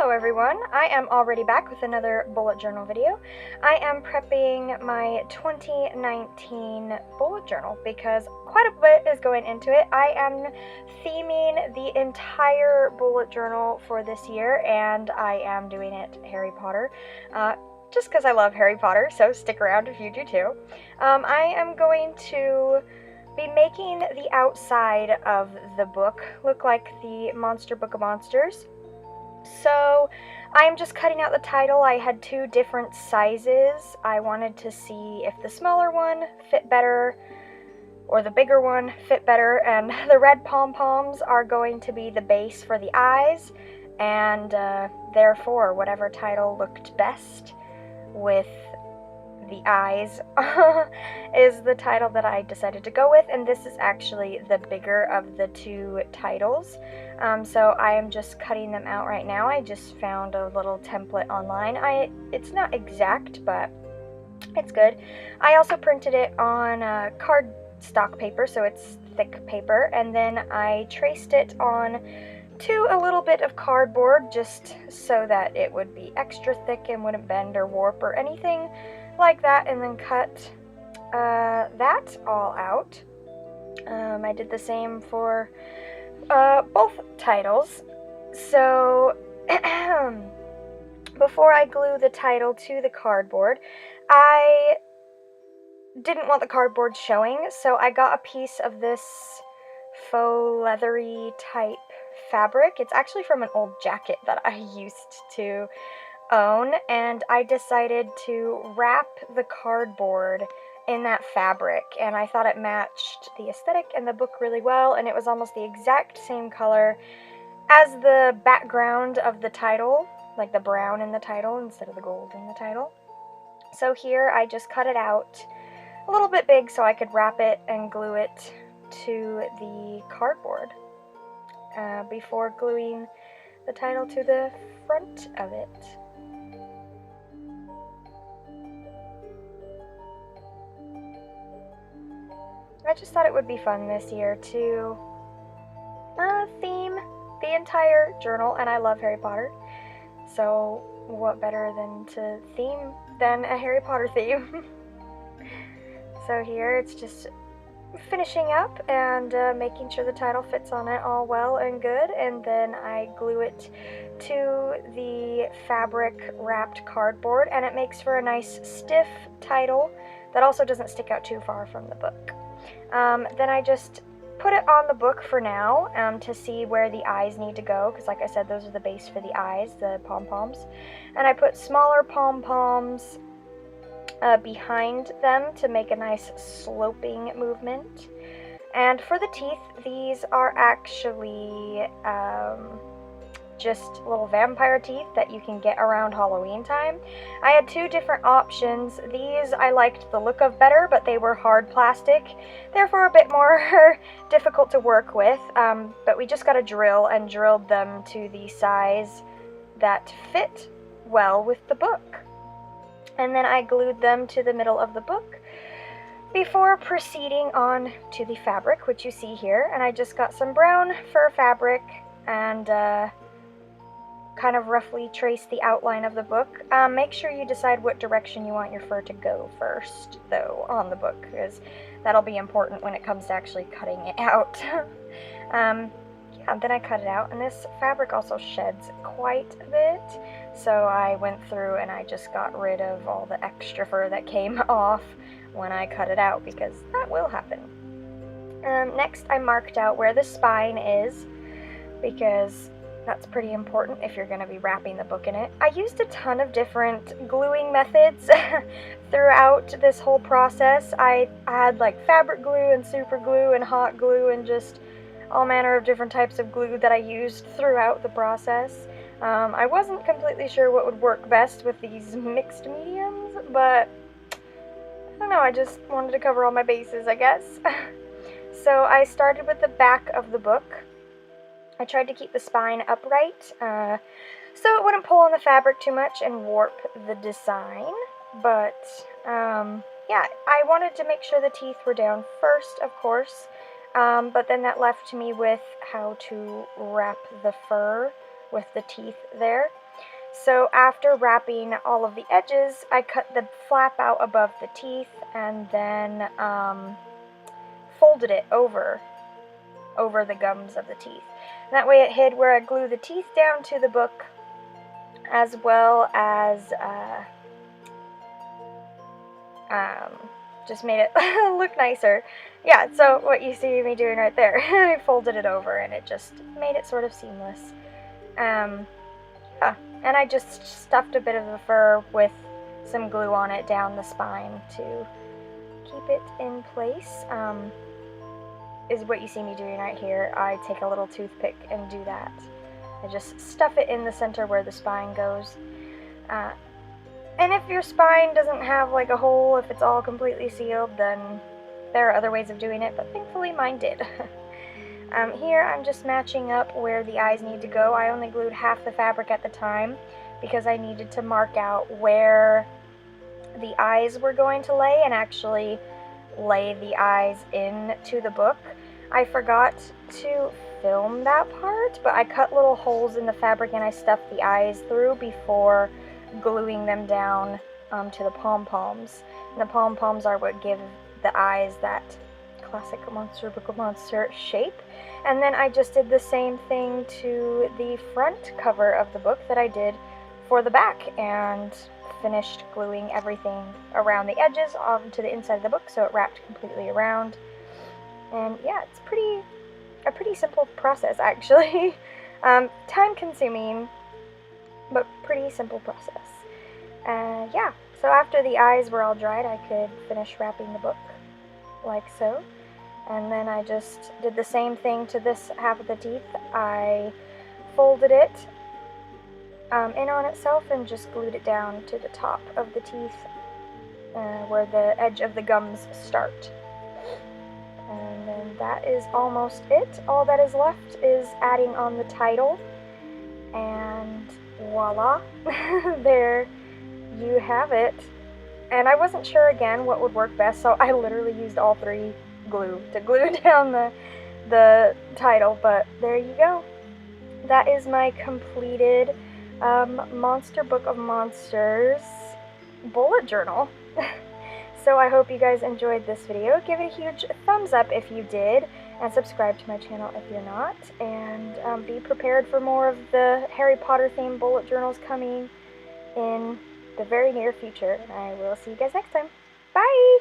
Hello everyone, I am already back with another bullet journal video. I am prepping my 2019 bullet journal because quite a bit is going into it. I am theming the entire bullet journal for this year, and I am doing it Harry Potter. Just because I love Harry Potter, so stick around if you do too. I am going to be making the outside of the book look like the Monster Book of Monsters. So I'm just cutting out the title. I had two different sizes. I wanted to see if the smaller one fit better or the bigger one fit better, and the red pom-poms are going to be the base for the eyes, and therefore whatever title looked best with the eyes is the title that I decided to go with, and this is actually the bigger of the two titles. So I am just cutting them out right now. I just found a little template online. It's not exact, but it's good. I also printed it on cardstock paper, so it's thick paper, and then I traced it on to a little bit of cardboard just so that it would be extra thick and wouldn't bend or warp or anything like that, and then cut that all out. I did the same for both titles. So before I glue the title to the cardboard, I didn't want the cardboard showing, so I got a piece of this faux leathery type fabric. It's actually from an old jacket that I used to own, and I decided to wrap the cardboard in that fabric, and I thought it matched the aesthetic and the book really well, and it was almost the exact same color as the background of the title, like the brown in the title instead of the gold in the title. So here I just cut it out a little bit big so I could wrap it and glue it to the cardboard before gluing the title to the front of it. I just thought it would be fun this year to theme the entire journal, and I love Harry Potter, so what better than to theme than a Harry Potter theme. So here it's just finishing up and making sure the title fits on it all well and good, and then I glue it to the fabric wrapped cardboard, and it makes for a nice stiff title that also doesn't stick out too far from the book. Then I just put it on the book for now to see where the eyes need to go, because like I said, those are the base for the eyes, the pom-poms. And I put smaller pom-poms behind them to make a nice sloping movement. And for the teeth, these are actually just little vampire teeth that you can get around Halloween time. I had two different options. These I liked the look of better, but they were hard plastic, therefore a bit more difficult to work with, but we just got a drill and drilled them to the size that fit well with the book. And then I glued them to the middle of the book before proceeding on to the fabric, which you see here. And I just got some brown fur fabric and kind of roughly trace the outline of the book. Make sure you decide what direction you want your fur to go first, though, on the book, because that'll be important when it comes to actually cutting it out. Yeah, then I cut it out, and this fabric also sheds quite a bit, so I went through and I just got rid of all the extra fur that came off when I cut it out, because that will happen. Next, I marked out where the spine is, because that's pretty important if you're going to be wrapping the book in it. I used a ton of different gluing methods throughout this whole process. I had like fabric glue and super glue and hot glue and just all manner of different types of glue that I used throughout the process. I wasn't completely sure what would work best with these mixed mediums, but I don't know, I just wanted to cover all my bases, I guess. So I started with the back of the book. I tried to keep the spine upright so it wouldn't pull on the fabric too much and warp the design, but yeah, I wanted to make sure the teeth were down first, of course, but then that left me with how to wrap the fur with the teeth there. So after wrapping all of the edges, I cut the flap out above the teeth and then folded it over the gums of the teeth. And that way it hid where I glue the teeth down to the book, as well as just made it look nicer. Yeah, so what you see me doing right there, I folded it over and it just made it sort of seamless. Yeah, and I just stuffed a bit of the fur with some glue on it down the spine to keep it in place. Is what you see me doing right here. I take a little toothpick and do that. I just stuff it in the center where the spine goes. And if your spine doesn't have like a hole, if it's all completely sealed, then there are other ways of doing it, but thankfully mine did. Here I'm just matching up where the eyes need to go. I only glued half the fabric at the time because I needed to mark out where the eyes were going to lay and actually lay the eyes into the book. I forgot to film that part, but I cut little holes in the fabric and I stuffed the eyes through before gluing them down to the pom-poms. And the pom-poms are what give the eyes that classic monster book of monster shape. And then I just did the same thing to the front cover of the book that I did for the back, and finished gluing everything around the edges onto the inside of the book so it wrapped completely around. And yeah, it's a pretty simple process actually. Time consuming, but pretty simple process. Yeah, so after the eyes were all dried, I could finish wrapping the book like so. And then I just did the same thing to this half of the teeth. I folded it in on itself and just glued it down to the top of the teeth where the edge of the gums start. And then that is almost it. All that is left is adding on the title, and voila, there you have it. And I wasn't sure again what would work best, so I literally used all three glue to glue down the title, but there you go. That is my completed Monster Book of Monsters bullet journal. So I hope you guys enjoyed this video. Give it a huge thumbs up if you did, and subscribe to my channel if you're not, and be prepared for more of the Harry Potter themed bullet journals coming in the very near future. I will see you guys next time. Bye!